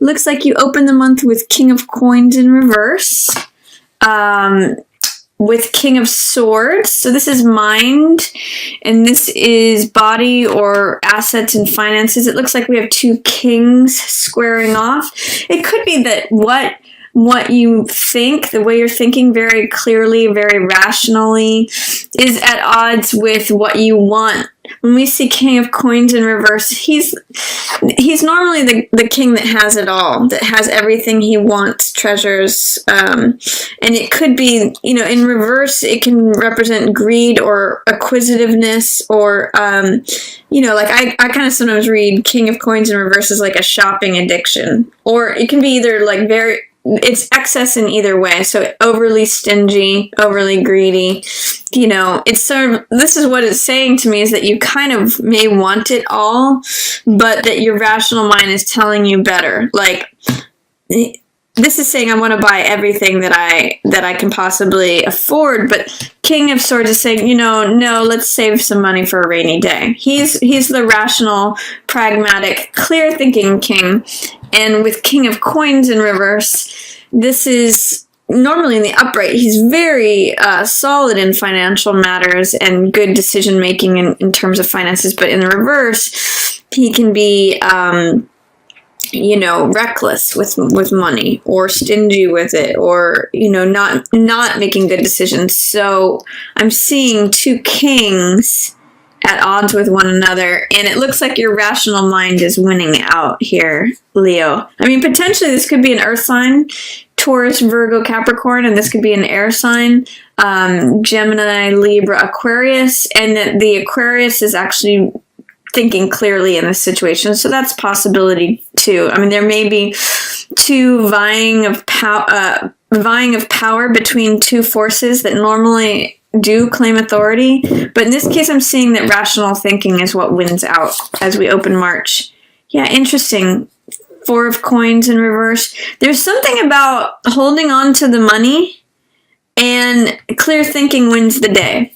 Looks like you open the month with King of Coins in reverse. With King of Swords. So this is mind, and this is body or assets and finances. It looks like we have two kings squaring off. It could be that what you think, the way you're thinking very clearly, very rationally, is at odds with what you want. When we see King of Coins in reverse, he's normally the king that has it all, that has everything he wants, treasures, and it could be, in reverse, it can represent greed or acquisitiveness or, like I kind of sometimes read King of Coins in reverse as like a shopping addiction, or it can be either like it's excess in either way. So overly stingy, overly greedy, it's sort of, this is what it's saying to me, is that you kind of may want it all, but that your rational mind is telling you better. Like, this is saying I want to buy everything that I can possibly afford, but King of Swords is saying, no, let's save some money for a rainy day. He's the rational, pragmatic, clear-thinking king. And with King of Coins in reverse, this is normally in the upright. He's very solid in financial matters and good decision-making in terms of finances, but in the reverse, he can be reckless with money, or stingy with it, or, not making good decisions. So I'm seeing two kings at odds with one another, and it looks like your rational mind is winning out here, Leo. I mean, potentially this could be an earth sign, Taurus, Virgo, Capricorn, and this could be an air sign, Gemini, Libra, Aquarius, and that the Aquarius is actually thinking clearly in this situation. So that's possibility too. I mean, there may be two vying of power between two forces that normally do claim authority, but in this case I'm seeing that rational thinking is what wins out as we open March. Yeah, interesting. Four of Coins in reverse. There's something about holding on to the money, and clear thinking wins the day.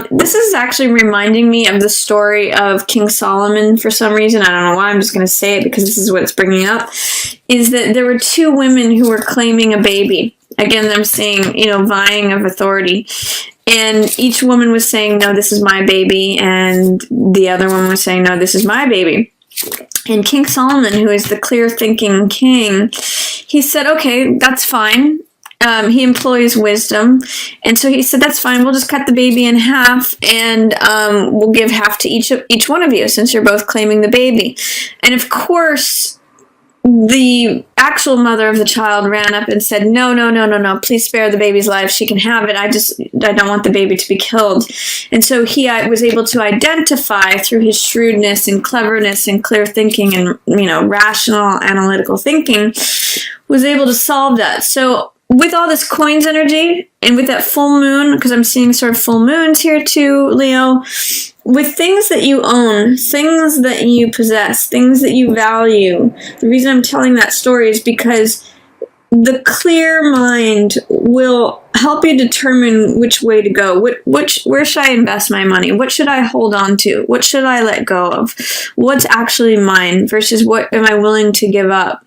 This is actually reminding me of the story of King Solomon for some reason. I don't know why, I'm just going to say it because this is what it's bringing up, is that there were two women who were claiming a baby. Again, I'm seeing, vying of authority. And each woman was saying, no, this is my baby. And the other one was saying, no, this is my baby. And King Solomon, who is the clear-thinking king, he said, okay, that's fine. He employs wisdom. And so he said, that's fine. We'll just cut the baby in half, and we'll give half to each one of you, since you're both claiming the baby. And of course, the actual mother of the child ran up and said, no, please spare the baby's life. She can have it. I don't want the baby to be killed. And so he was able to identify through his shrewdness and cleverness and clear thinking and, rational, analytical thinking, was able to solve that. So with all this coins energy and with that full moon, because I'm seeing sort of full moons here too, Leo, with things that you own, things that you possess, things that you value, the reason I'm telling that story is because the clear mind will help you determine which way to go. Where should I invest my money? What should I hold on to? What should I let go of? What's actually mine versus what am I willing to give up?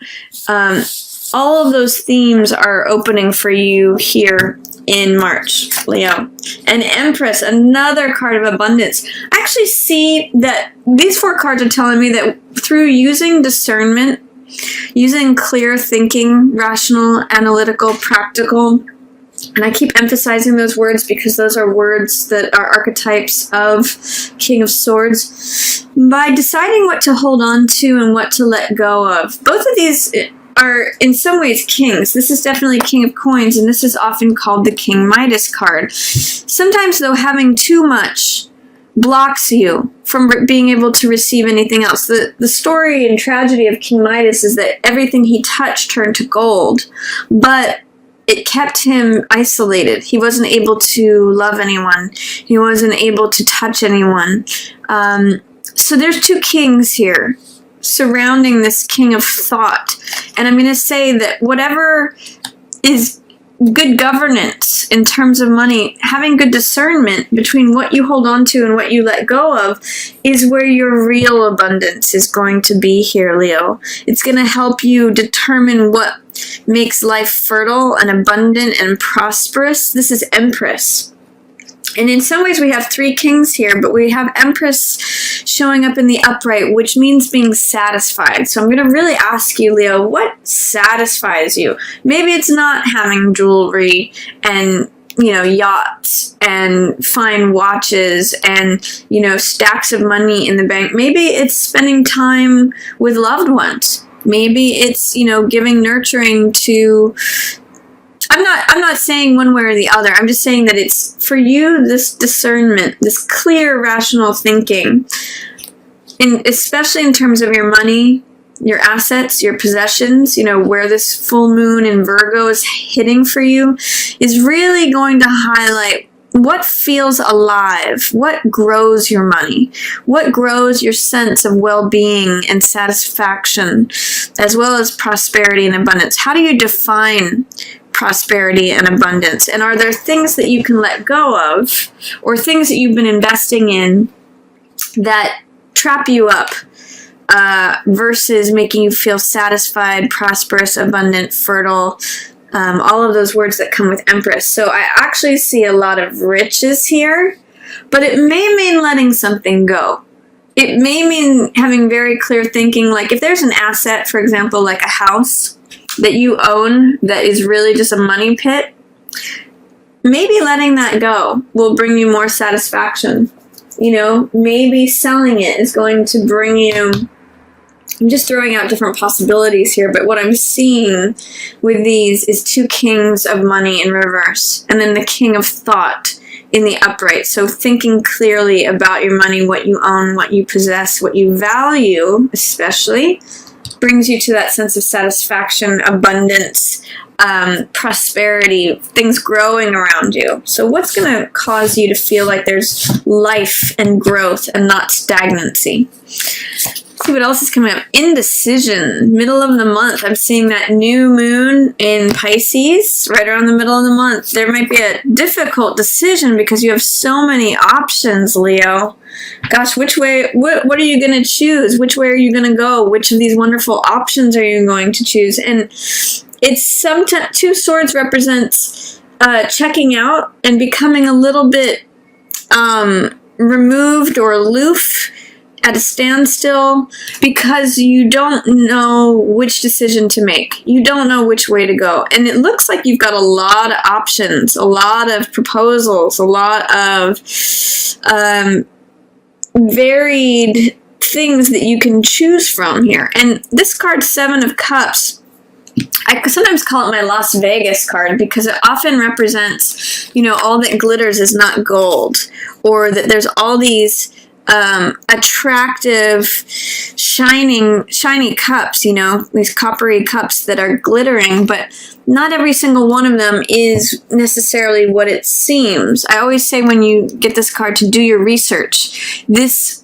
All of those themes are opening for you here in March, Leo. And Empress, another card of abundance. I actually see that these four cards are telling me that through using discernment, using clear thinking, rational, analytical, practical, and I keep emphasizing those words because those are words that are archetypes of King of Swords, by deciding what to hold on to and what to let go of. Both of these are in some ways kings. This is definitely King of Coins, and this is often called the King Midas card. Sometimes, though, having too much blocks you from being able to receive anything else. The story and tragedy of King Midas is that everything he touched turned to gold, but it kept him isolated. He wasn't able to love anyone. He wasn't able to touch anyone. So there's two kings here surrounding this king of thought. And I'm going to say that whatever is good governance in terms of money, having good discernment between what you hold on to and what you let go of is where your real abundance is going to be here, Leo. It's going to help you determine what makes life fertile and abundant and prosperous. This is Empress. And in some ways we have 3 kings here, but we have Empress showing up in the upright, which means being satisfied. So I'm going to really ask you, Leo, what satisfies you? Maybe it's not having jewelry and, yachts and fine watches and, stacks of money in the bank. Maybe it's spending time with loved ones. Maybe it's, giving nurturing to... I'm not saying one way or the other. I'm just saying that it's, for you, this discernment, this clear, rational thinking, and especially in terms of your money, your assets, your possessions, where this full moon in Virgo is hitting for you, is really going to highlight what feels alive, what grows your money, what grows your sense of well-being and satisfaction, as well as prosperity and abundance. How do you define prosperity and abundance? And are there things that you can let go of, or things that you've been investing in that trap you up versus making you feel satisfied, prosperous, abundant, fertile, all of those words that come with Empress. So I actually see a lot of riches here, but it may mean letting something go. It may mean having very clear thinking, like if there's an asset, for example, like a house that you own that is really just a money pit, maybe letting that go will bring you more satisfaction. Maybe selling it is going to bring you... I'm just throwing out different possibilities here, but what I'm seeing with these is 2 kings of money in reverse, and then the king of thought in the upright. So thinking clearly about your money, what you own, what you possess, what you value, especially, brings you to that sense of satisfaction, abundance, prosperity, things growing around you. So what's going to cause you to feel like there's life and growth and not stagnancy? Let's see what else is coming up. Indecision, middle of the month. I'm seeing that new moon in Pisces right around the middle of the month. There might be a difficult decision because you have so many options, Leo. Gosh, which way, what are you going to choose? Which way are you going to go? Which of these wonderful options are you going to choose? And it's sometimes 2 swords represents checking out and becoming a little bit removed or aloof, at a standstill, because you don't know which decision to make. You don't know which way to go. And it looks like you've got a lot of options, a lot of proposals, a lot of varied things that you can choose from here. And this card, 7 of Cups, I sometimes call it my Las Vegas card because it often represents, all that glitters is not gold, or that there's all these attractive, shiny cups, these coppery cups that are glittering, but not every single one of them is necessarily what it seems. I always say when you get this card to do your research. This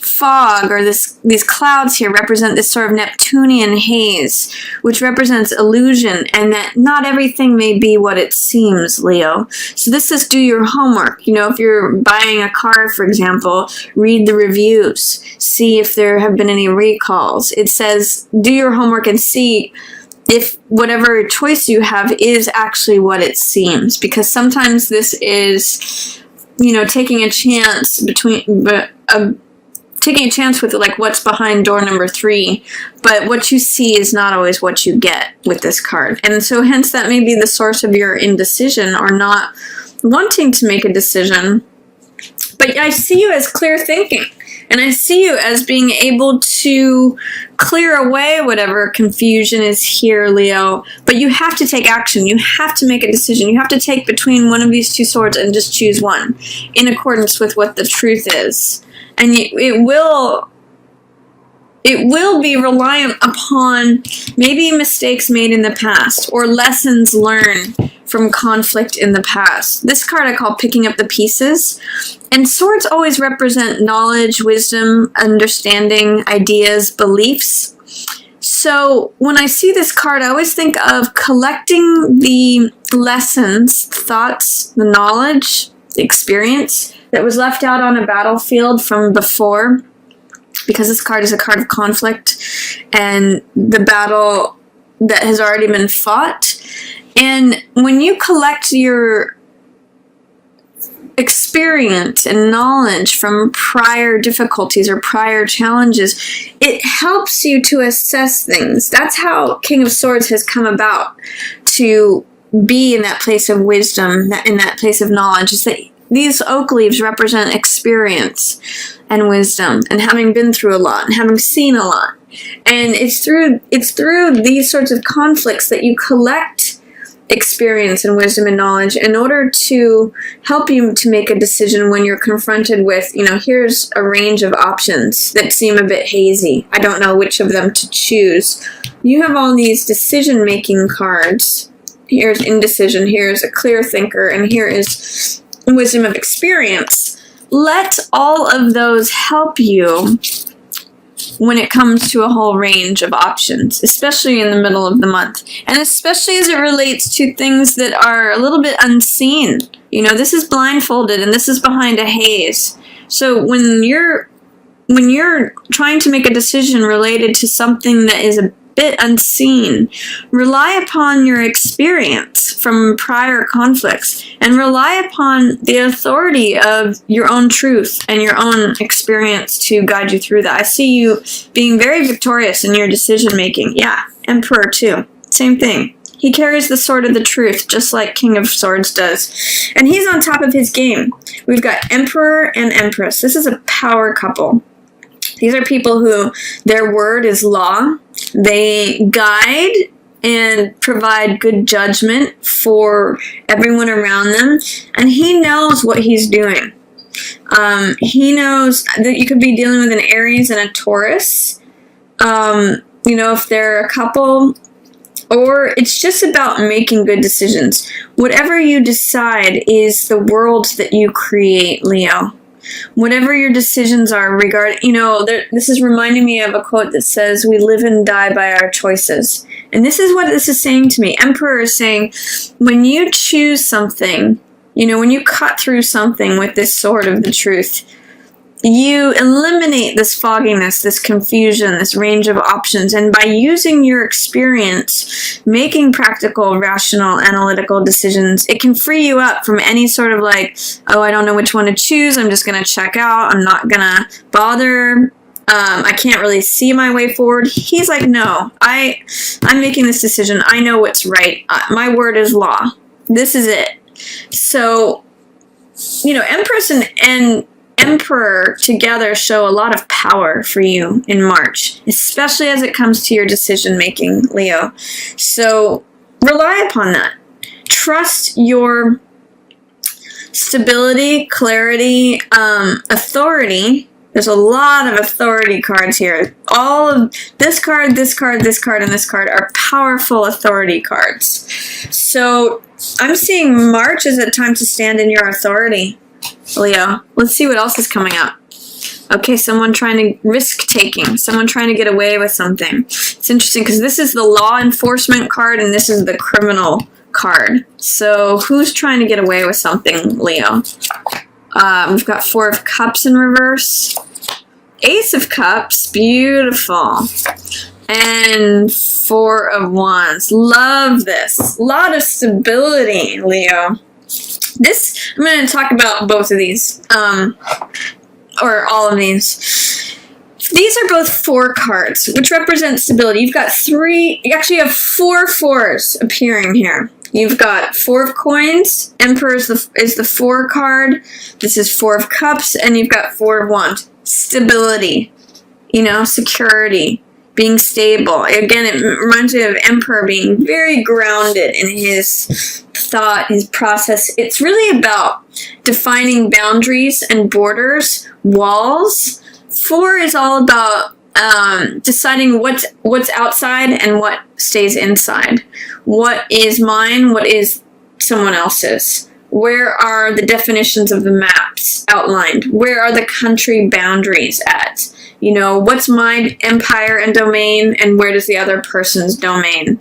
fog or these clouds here represent this sort of Neptunian haze, which represents illusion, and that not everything may be what it seems, Leo. So this is do your homework. If you're buying a car, for example, read the reviews, see if there have been any recalls. It says do your homework and see if whatever choice you have is actually what it seems, because sometimes this is, taking a chance taking a chance with like what's behind door number 3, but what you see is not always what you get with this card. And so hence that may be the source of your indecision or not wanting to make a decision. But I see you as clear thinking, and I see you as being able to clear away whatever confusion is here, Leo. But you have to take action. You have to make a decision. You have to take between one of these 2 swords and just choose one in accordance with what the truth is. And it will be reliant upon maybe mistakes made in the past or lessons learned from conflict in the past. This card I call picking up the pieces. And swords always represent knowledge, wisdom, understanding, ideas, beliefs. So when I see this card, I always think of collecting the lessons, thoughts, the knowledge, the experience that was left out on a battlefield from before, because this card is a card of conflict and the battle that has already been fought. And when you collect your experience and knowledge from prior difficulties or prior challenges, it helps you to assess things. That's how King of Swords has come about, to be in that place of wisdom, in that place of knowledge, is that these oak leaves represent experience and wisdom, and having been through a lot and having seen a lot. And it's through these sorts of conflicts that you collect experience and wisdom and knowledge in order to help you to make a decision when you're confronted with, here's a range of options that seem a bit hazy. I don't know which of them to choose. You have all these decision-making cards. Here's indecision, here's a clear thinker, and here is wisdom of experience. Let all of those help you when it comes to a whole range of options, especially in the middle of the month, and especially as it relates to things that are a little bit unseen. This is blindfolded and this is behind a haze. So when you're trying to make a decision related to something that is a bit unseen, rely upon your experience from prior conflicts and rely upon the authority of your own truth and your own experience to guide you through that. I see you being very victorious in your decision making. Yeah, Emperor too. Same thing. He carries the sword of the truth, just like King of Swords does. And he's on top of his game. We've got Emperor and Empress. This is a power couple. These are people who their word is law. They guide and provide good judgment for everyone around them. And he knows what he's doing. He knows that you could be dealing with an Aries and a Taurus. If they're a couple, or it's just about making good decisions. Whatever you decide is the world that you create, Leo. Whatever your decisions are regarding, this is reminding me of a quote that says, we live and die by our choices. And this is what this is saying to me. Emperor is saying, when you choose something, when you cut through something with this sword of the truth, you eliminate this fogginess, this confusion, this range of options. And by using your experience, making practical, rational, analytical decisions, it can free you up from any sort of I don't know which one to choose. I'm just going to check out. I'm not going to bother. I can't really see my way forward. He's like, no, I'm making this decision. I know what's right. My word is law. This is it. So, Empress and Emperor together show a lot of power for you in March, especially as it comes to your decision making, Leo. So rely upon that. Trust your stability, clarity, authority. There's a lot of authority cards here. All of this card, this card, this card, and this card are powerful authority cards. So I'm seeing March as a time to stand in your authority, Leo. Let's see what else is coming up. Okay, someone trying to risk-taking. Someone trying to get away with something. It's interesting because this is the law enforcement card and this is the criminal card. So who's trying to get away with something, Leo? We've got Four of Cups in reverse. Ace of Cups. Beautiful. And Four of Wands. Love this. A lot of stability, Leo. This, I'm going to talk about both of these, or all of these. These are both 4 cards, which represent stability. You've got 3, you actually have 4 fours appearing here. You've got 4 of Coins, Emperor is the 4 card, this is 4 of Cups, and you've got 4 of Wands. Stability, security, being stable. Again, it reminds me of Emperor being very grounded in his thought, his process. It's really about defining boundaries and borders, walls. 4 is all about deciding what's outside and what stays inside. What is mine? What is someone else's? Where are the definitions of the maps outlined? Where are the country boundaries at? You know, what's my empire and domain, and where does the other person's domain?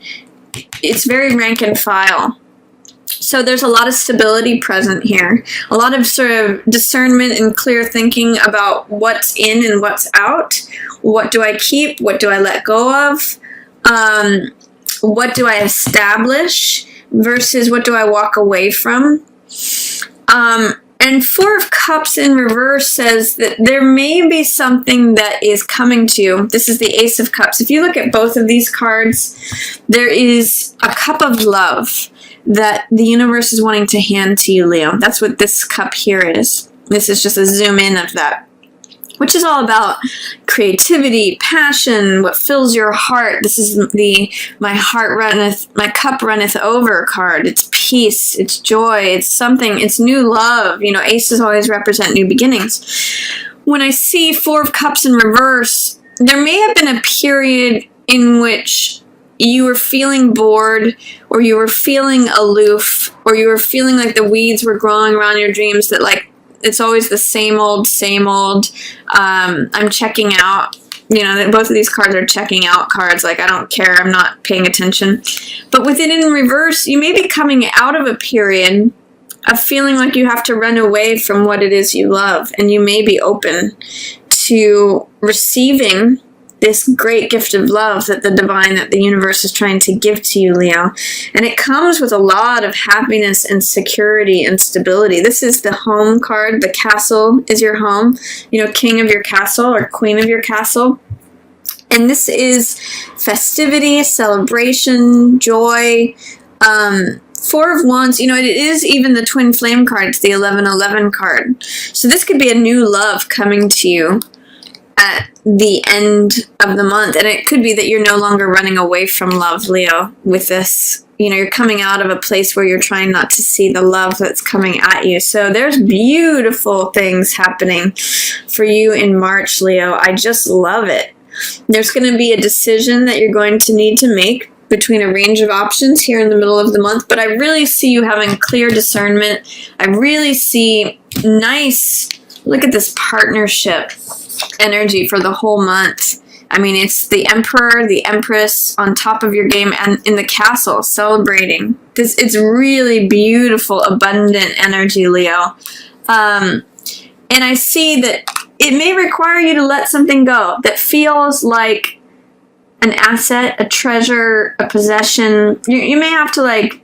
It's very rank and file. So there's a lot of stability present here, a lot of sort of discernment and clear thinking about what's in and what's out. What do I keep? What do I let go of? What do I establish versus what do I walk away from? And Four of Cups in reverse says that there may be something that is coming to you. This is the Ace of Cups. If you look at both of these cards, there is a cup of love that the universe is wanting to hand to you, Leo. That's what this cup here is. This is just a zoom in of that, which is all about creativity, passion, what fills your heart. This is the my cup runneth over card. It's peace, it's joy, it's something, it's new love. You know, aces always represent new beginnings. When I see Four of Cups in reverse, there may have been a period in which you were feeling bored, or you were feeling aloof, or you were feeling like the weeds were growing around your dreams, that like, it's always the same old, I'm checking out. You know, both of these cards are checking out cards. Like, I don't care. I'm not paying attention. But with it in reverse, you may be coming out of a period of feeling like you have to run away from what it is you love. And you may be open to receiving this great gift of love that the divine, that the universe is trying to give to you, Leo. And it comes with a lot of happiness and security and stability. This is the home card. The castle is your home. You know, king of your castle or queen of your castle. And this is festivity, celebration, joy. Four of Wands, you know, it is even the twin flame card. It's the 1111 card. So this could be a new love coming to you at the end of the month. And it could be that you're no longer running away from love, Leo, with this. You know, you're coming out of a place where you're trying not to see the love that's coming at you. So there's beautiful things happening for you in March, Leo. I just love it. There's going to be a decision that you're going to need to make between a range of options here in the middle of the month. But I really see you having clear discernment. I really see nice, look at this partnership energy for the whole month. I mean, it's the Emperor, the Empress on top of your game, and in the castle celebrating. It's really beautiful, abundant energy, Leo. And I see that it may require you to let something go that feels like an asset, a treasure, a possession. You may have to like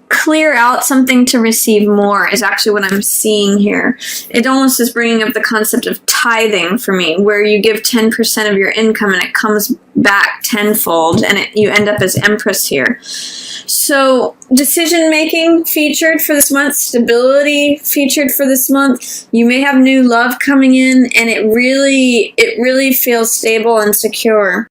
clear out something to receive more is actually what I'm seeing here. It almost is bringing up the concept of tithing for me, where you give 10% of your income and it comes back tenfold, and you end up as Empress here. So decision making featured for this month, stability featured for this month. You may have new love coming in, and it really feels stable and secure.